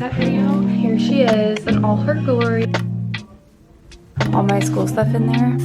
reset video. Here she is in all her glory. All my school stuff in there.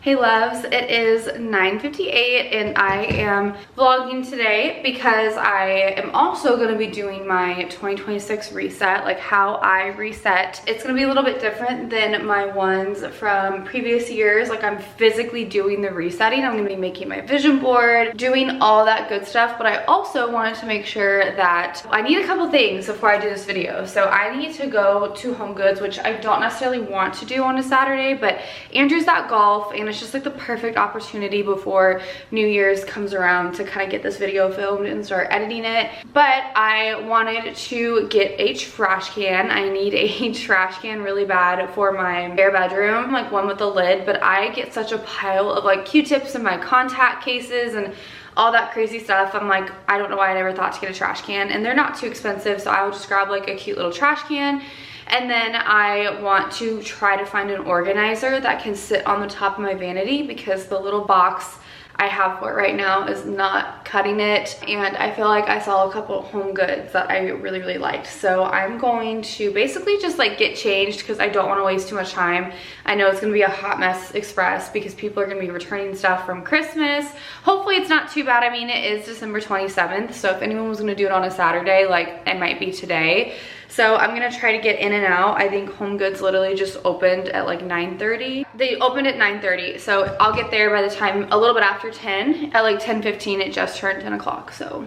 Hey loves, it is 9:58 and I am vlogging today because I am also going to be doing my 2026 reset, like how I reset. It's going to be a little bit different than my ones from previous years. Like I'm physically doing the resetting. I'm going to be making my vision board, doing all that good stuff, but I also wanted to make sure that I need a couple things before I do this video. So I need to go to Home Goods, which I don't necessarily want to do on a Saturday, but Andrew's at golf and it's just like the perfect opportunity before New Year's comes around to kind of get this video filmed and start editing it. But I wanted to get a trash can. I need a trash can really bad for my bare bedroom, like one with a lid, but I get such a pile of like Q-tips in my contact cases and all that crazy stuff. I'm like, I don't know why I never thought to get a trash can, and they're not too expensive, so I will just grab like a cute little trash can. And then I want to try to find an organizer that can sit on the top of my vanity because the little box I have for it right now is not cutting it. And I feel like I saw a couple of Home Goods that I really liked. So I'm going to basically just like get changed because I don't want to waste too much time. I know it's going to be a hot mess express because people are going to be returning stuff from Christmas. Hopefully it's not too bad. I mean, it is December 27th. So if anyone was going to do it on a Saturday, like it might be today. So I'm gonna try to get in and out. I think Home Goods literally just opened at like 9:30. They opened at 9:30, so I'll get there by the time a little bit after 10. At like 10:15, it just turned 10 o'clock. So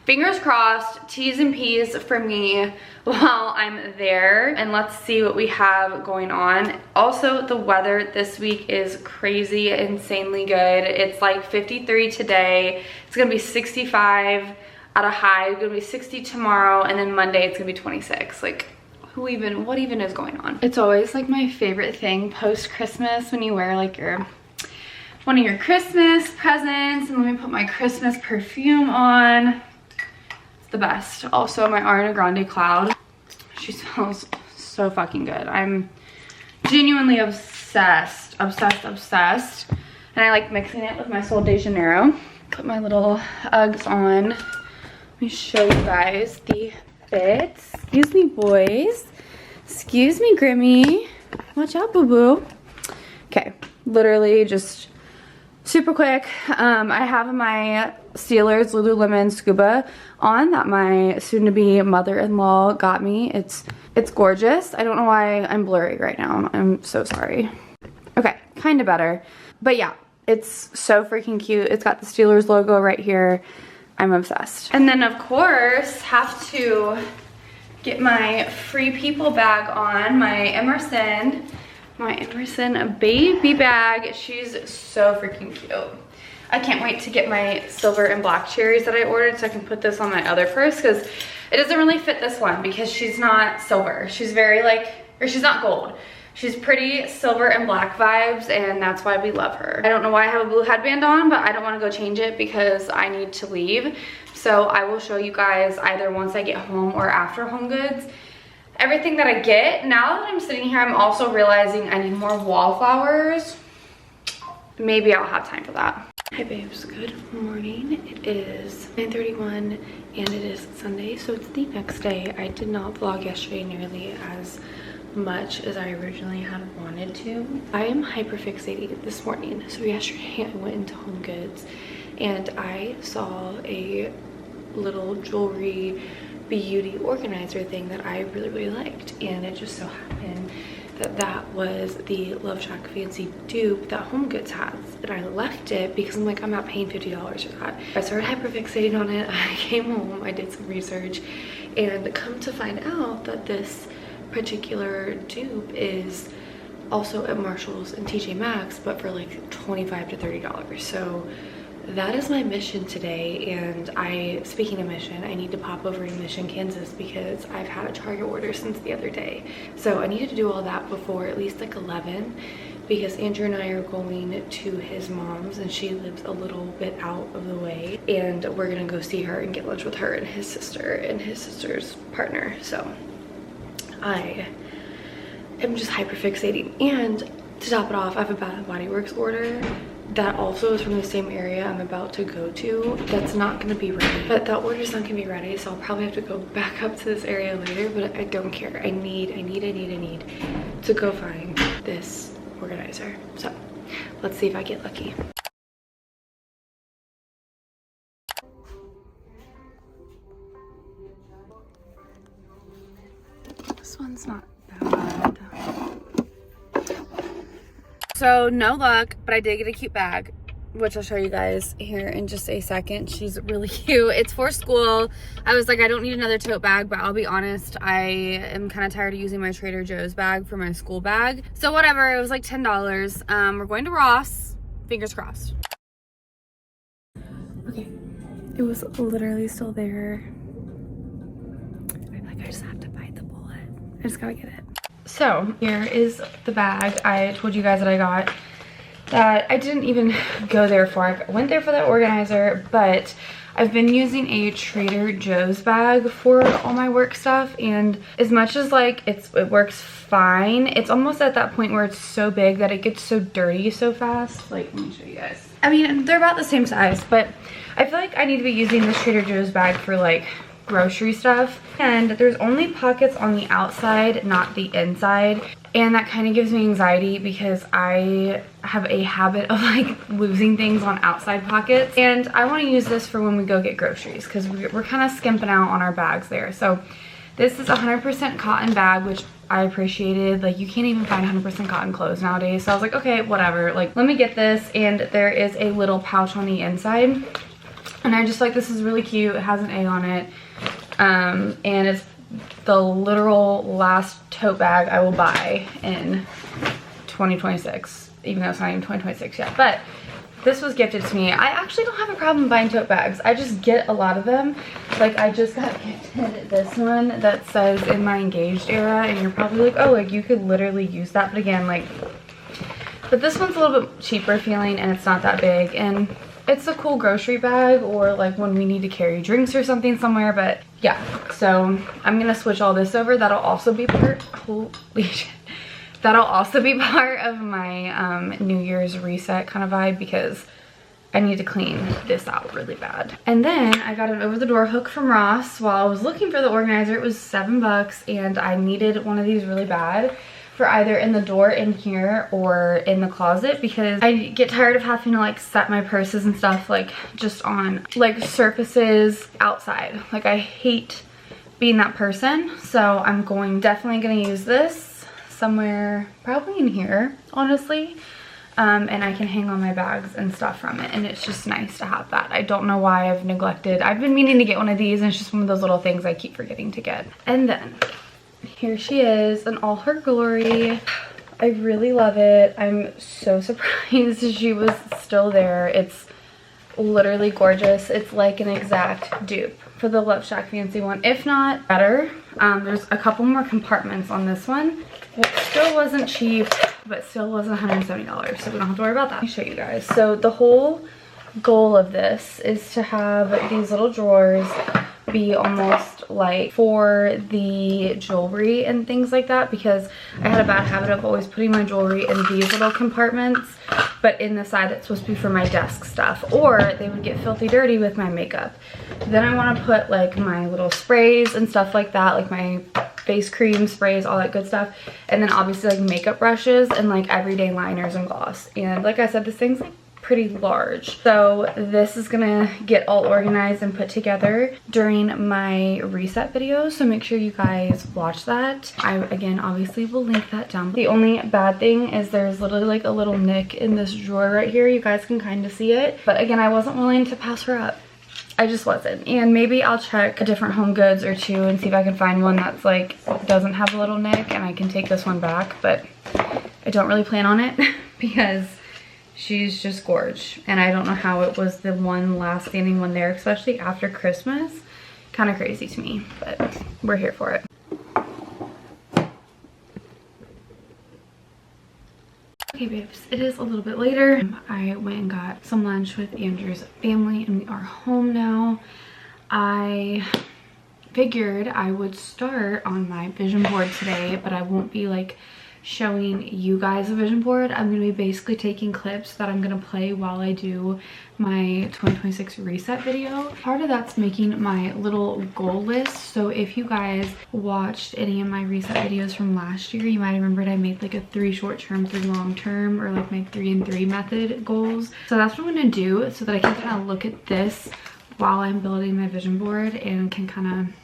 fingers crossed, T's and P's for me while I'm there. And let's see what we have going on. Also, the weather this week is crazy, insanely good. It's like 53 today. It's gonna be 65. At a high, it's gonna be 60 tomorrow, and then Monday it's gonna be 26. Like, what even is going on? It's always like my favorite thing post-Christmas when you wear like one of your Christmas presents, and let me put my Christmas perfume on. It's the best. Also, my Ariana Grande cloud. She smells so fucking good. I'm genuinely obsessed. And I like mixing it with my Sol de Janeiro. Put my little Uggs on. Let me show you guys the fits. Excuse me, boys. Excuse me, Grimmy. Watch out, boo-boo. Okay, literally just super quick. I have my Steelers Lululemon Scuba on that my soon-to-be mother-in-law got me. It's gorgeous. I don't know why I'm blurry right now. I'm so sorry. Okay, kind of better. But yeah, it's so freaking cute. It's got the Steelers logo right here. I'm obsessed. And then of course, have to get my Free People bag on, my Emerson baby bag. She's so freaking cute. I can't wait to get my silver and black cherries that I ordered so I can put this on my other purse because it doesn't really fit this one because she's not silver. She's very like, or she's not gold. She's pretty silver and black vibes, and that's why we love her. I don't know why I have a blue headband on, but I don't want to go change it because I need to leave. So I will show you guys either once I get home or after Home Goods everything that I get. Now that I'm sitting here, I'm also realizing I need more wallflowers. Maybe I'll have time for that. Hi babes, good morning. It is 9:31 and it is Sunday, so it's the next day. I did not vlog yesterday nearly as much as I originally had wanted to. I am hyperfixated this morning. So yesterday I went into Home Goods and I saw a little jewelry beauty organizer thing that I really liked, and it just so happened that that was the Love Shack Fancy dupe that Home Goods has, and I left it because I'm like, I'm not paying $50 for that. I started hyperfixating on it. I came home, I did some research, and come to find out that this particular dupe is also at Marshall's and TJmaxx, but for like $25 to $30. So that is my mission today. And speaking of mission, I need to pop over to Mission, Kansas because I've had a Target order since the other day. So I needed to do all that before at least like 11 because Andrew and I are going to his mom's and she lives a little bit out of the way, and we're gonna go see her and get lunch with her and his sister and his sister's partner. So I am just hyper fixating. And to top it off, I have a Bath & Body Works order that also is from the same area I'm about to go to. That's not gonna be ready, but that order's not gonna be ready, so I'll probably have to go back up to this area later, but I don't care. I need to go find this organizer. So let's see if I get lucky. This one's not bad. So no luck, but I did get a cute bag, which I'll show you guys here in just a second. She's really cute. It's for school. I was like, I don't need another tote bag, but I'll be honest, I am kind of tired of using my Trader Joe's bag for my school bag. So whatever, it was like $10. We're going to Ross, fingers crossed. Okay, it was literally still there. I feel like I just have to bite the bullet. I just gotta get it. So here is the bag I told you guys that I got, that I didn't even go there for. I went there for the organizer, but I've been using a Trader Joe's bag for all my work stuff, and as much as like it works fine, it's almost at that point where it's so big that it gets so dirty so fast. Like, let me show you guys. I mean, they're about the same size, but I feel like I need to be using this Trader Joe's bag for like grocery stuff, and there's only pockets on the outside, not the inside, and that kind of gives me anxiety because I have a habit of like losing things on outside pockets, and I want to use this for when we go get groceries because we're kind of skimping out on our bags there. So this is 100% cotton bag, which I appreciated. Like, you can't even find 100% cotton clothes nowadays, so I was like, okay, whatever, like let me get this. And there is a little pouch on the inside, and I just like, this is really cute. It has an A on it. And it's the literal last tote bag I will buy in 2026, even though it's not even 2026 yet. But this was gifted to me. I actually don't have a problem buying tote bags. I just get a lot of them. Like, I just got gifted this one that says in my engaged era, and you're probably like, oh, like you could literally use that. But again, like, but this one's a little bit cheaper feeling, and it's not that big, and it's a cool grocery bag, or like when we need to carry drinks or something somewhere. But yeah, so I'm gonna switch all this over. That'll also be part, holy shit, that'll also be part of my New Year's reset kind of vibe, because I need to clean this out really bad. And then I got an over the door hook from Ross. While I was looking for the organizer, it was $7, and I needed one of these really bad for either in the door in here or in the closet, because I get tired of having to like set my purses and stuff like just on like surfaces outside. Like, I hate being that person. So I'm definitely gonna use this somewhere, probably in here, honestly. And I can hang on my bags and stuff from it, and it's just nice to have that. I don't know why I've neglected. I've been meaning to get one of these, and it's just one of those little things I keep forgetting to get. And then here she is in all her glory. I really love it. I'm so surprised she was still there. It's literally gorgeous. It's like an exact dupe for the Love Shack fancy one, if not better. There's a couple more compartments on this one. It still wasn't cheap, but still wasn't $170, so we don't have to worry about that. Let me show you guys. So the whole goal of this is to have these little drawers be almost like for the jewelry and things like that, because I had a bad habit of always putting my jewelry in these little compartments, but in the side that's supposed to be for my desk stuff, or they would get filthy dirty with my makeup. Then I want to put like my little sprays and stuff like that, like my face cream sprays, all that good stuff, and then obviously like makeup brushes and like everyday liners and gloss. And like I said, this thing's like pretty large, so this is gonna get all organized and put together during my reset video, so make sure you guys watch that. I again obviously will link that down. The only bad thing is there's literally like a little nick in this drawer right here. You guys can kind of see it, but again, I wasn't willing to pass her up. I just wasn't. And maybe I'll check a different Home Goods or two and see if I can find one that's like doesn't have a little nick, and I can take this one back, but I don't really plan on it because she's just gorge, and I don't know how it was the one last standing one there, especially after Christmas. Kind of crazy to me, but we're here for it. Okay babes, it is a little bit later. I went and got some lunch with Andrew's family, and we are home now. I figured I would start on my vision board today, but I won't be like showing you guys a vision board. I'm going to be basically taking clips that I'm going to play while I do my 2026 reset video. Part of that's making my little goal list. So if you guys watched any of my reset videos from last year, you might have remembered I made like a 3 short-term, 3 long-term, or like my 3 and 3 method goals. So that's what I'm going to do so that I can kind of look at this while I'm building my vision board and can kind of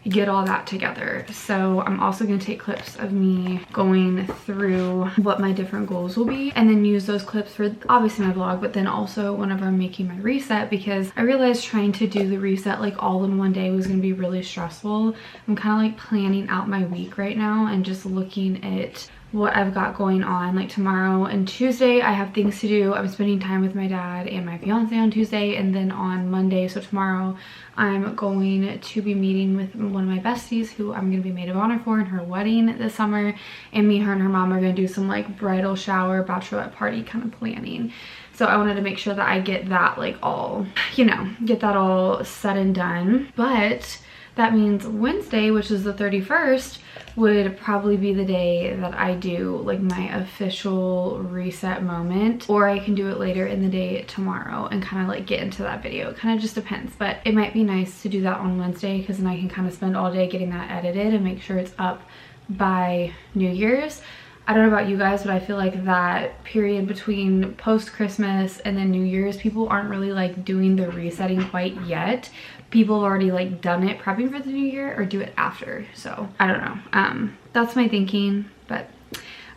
get all that together. So I'm also going to take clips of me going through what my different goals will be, and then use those clips for obviously my vlog, but then also whenever I'm making my reset, because I realized trying to do the reset like all in one day was going to be really stressful. I'm kind of like planning out my week right now and just looking at what I've got going on. Like tomorrow and Tuesday I have things to do. I'm spending time with my dad and my fiance on Tuesday, and then on Monday, so tomorrow, I'm going to be meeting with one of my besties who I'm going to be maid of honor for in her wedding this summer, and me, her, and her mom are going to do some like bridal shower, bachelorette party kind of planning. So I wanted to make sure that I get that like all, you know, get that all said and done. But that means Wednesday, which is the 31st, would probably be the day that I do like my official reset moment, or I can do it later in the day tomorrow and kind of like get into that video. It kind of just depends, but it might be nice to do that on Wednesday because then I can kind of spend all day getting that edited and make sure it's up by New Year's. I don't know about you guys, but I feel like that period between post-Christmas and then New Year's, people aren't really like doing the resetting quite yet. People have already like done it prepping for the new year, or do it after. So I don't know. That's my thinking, but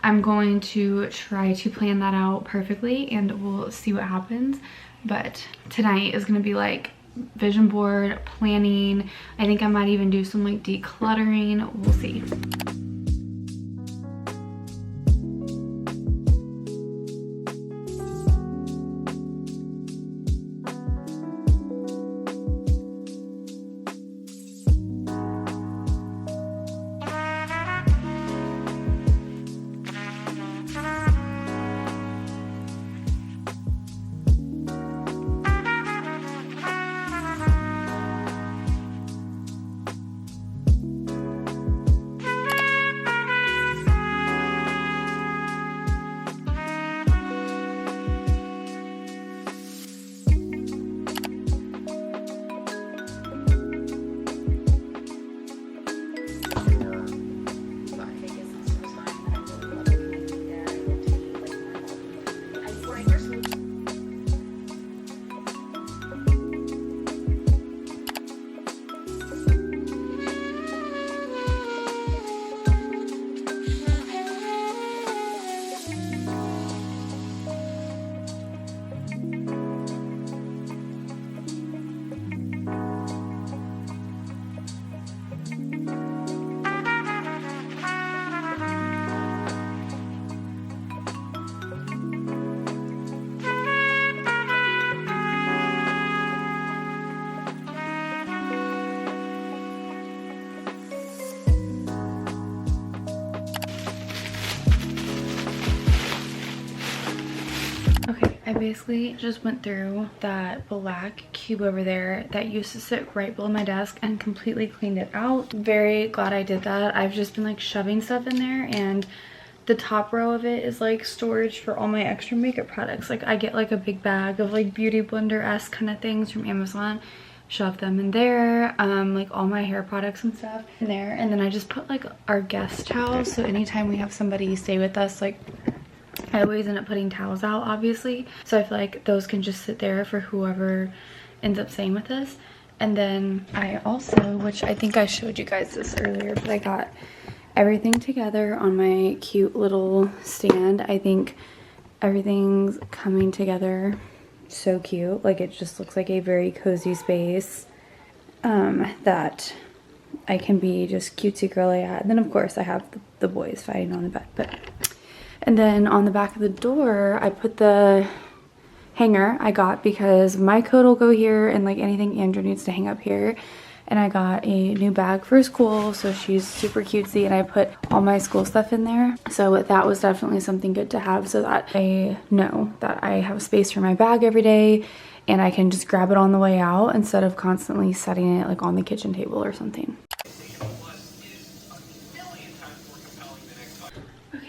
I'm going to try to plan that out perfectly and we'll see what happens. But tonight is gonna be like vision board planning. I think I might even do some like decluttering. We'll see. I basically just went through that black cube over there that used to sit right below my desk and completely cleaned it out. Very glad I did that. I've just been like shoving stuff in there, and the top row of it is like storage for all my extra makeup products. Like I get like a big bag of like beauty blender-esque kind of things from Amazon, shove them in there, like all my hair products and stuff in there, and then I just put like our guest towels, so anytime we have somebody stay with us, like I always end up putting towels out, obviously, so I feel like those can just sit there for whoever ends up staying with us. And then I also, which I think I showed you guys this earlier, but I got everything together on my cute little stand. I think everything's coming together so cute. Like it just looks like a very cozy space that I can be just cutesy girly at. And then of course I have the boys fighting on the bed. And then on the back of the door, I put the hanger I got because my coat will go here and like anything Andrew needs to hang up here. And I got a new bag for school, so she's super cutesy, and I put all my school stuff in there. So that was definitely something good to have, so that I know that I have space for my bag every day and I can just grab it on the way out instead of constantly setting it like on the kitchen table or something.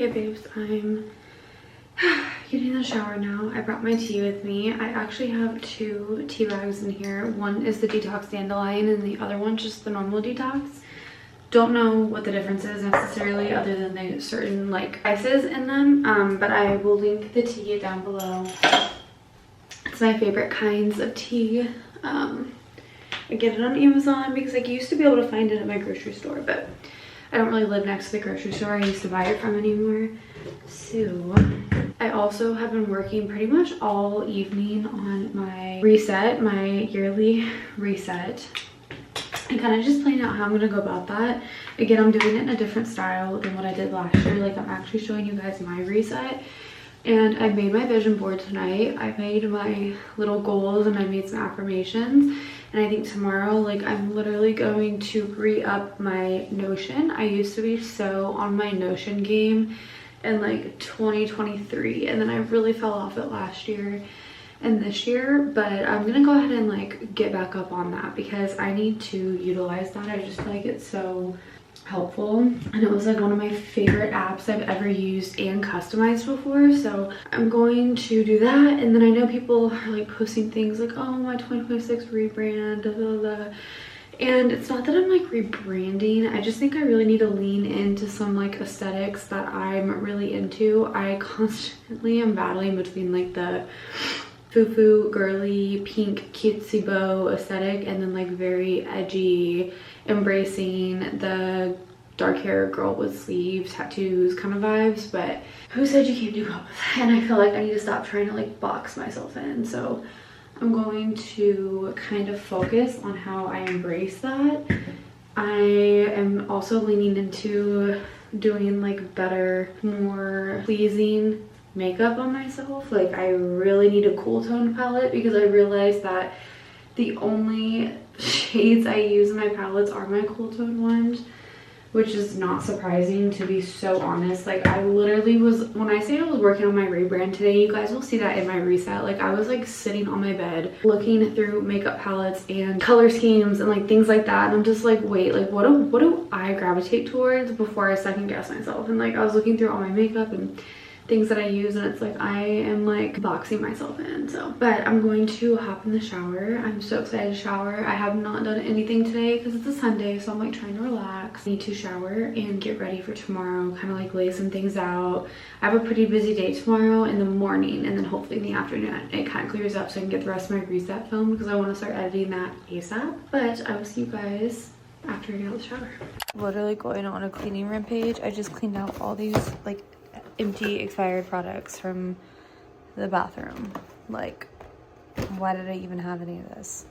Okay, babes, I'm getting in the shower now. I brought my tea with me. I actually have 2 tea bags in here. One is the detox dandelion and the other one's just the normal detox. Don't know what the difference is necessarily other than there's certain like spices in them, but I will link the tea down below. It's my favorite kinds of tea. I get it on Amazon because I used to be able to find it at my grocery store, but I don't really live next to the grocery store I used to buy it from anymore. So I also have been working pretty much all evening on my reset, my yearly reset, and kind of just planning out how I'm going to go about that. Again, I'm doing it in a different style than what I did last year. Like, I'm actually showing you guys my reset. And I made my vision board tonight. I made my little goals and I made some affirmations. And I think tomorrow, like, I'm literally going to re-up my Notion. I used to be so on my Notion game in like 2023. And then I really fell off it last year and this year. But I'm gonna go ahead and like get back up on that because I need to utilize that. I just feel like it's so helpful, and it was like one of my favorite apps I've ever used and customized before. So I'm going to do that. And then I know people are like posting things like, oh, my 2026 rebrand, blah, blah, blah. And it's not that I'm like rebranding. I just think I really need to lean into some like aesthetics that I'm really into. I constantly am battling between like the foo-foo, girly, pink, cutesy bow aesthetic and then like very edgy, embracing the dark hair girl with sleeves, tattoos kind of vibes. But who said you can't do both? And I feel like I need to stop trying to like box myself in. So I'm going to kind of focus on how I embrace that. I am also leaning into doing like better, more pleasing makeup on myself. Like, I really need a cool tone palette because I realized that the only shades I use in my palettes are my cool tone ones, which is not surprising, to be so honest. Like, I literally was, when I say I was working on my rebrand today, you guys will see that in my reset. Like, I was like sitting on my bed looking through makeup palettes and color schemes and like things like that, and I'm just like, wait, like what do I gravitate towards before I second guess myself? And like, I was looking through all my makeup and things that I use, and it's like I am like boxing myself in. So, but I'm going to hop in the shower. I'm so excited to shower. I have not done anything today because it's a Sunday, so I'm like trying to relax. I need to shower and get ready for tomorrow, kind of like lay some things out. I have a pretty busy day tomorrow in the morning, and then hopefully in the afternoon it kind of clears up so I can get the rest of my reset film because I want to start editing that ASAP. But I will see you guys after I get out of the shower. Literally going on a cleaning rampage. I just cleaned out all these like empty expired products from the bathroom. Like, why did I even have any of this?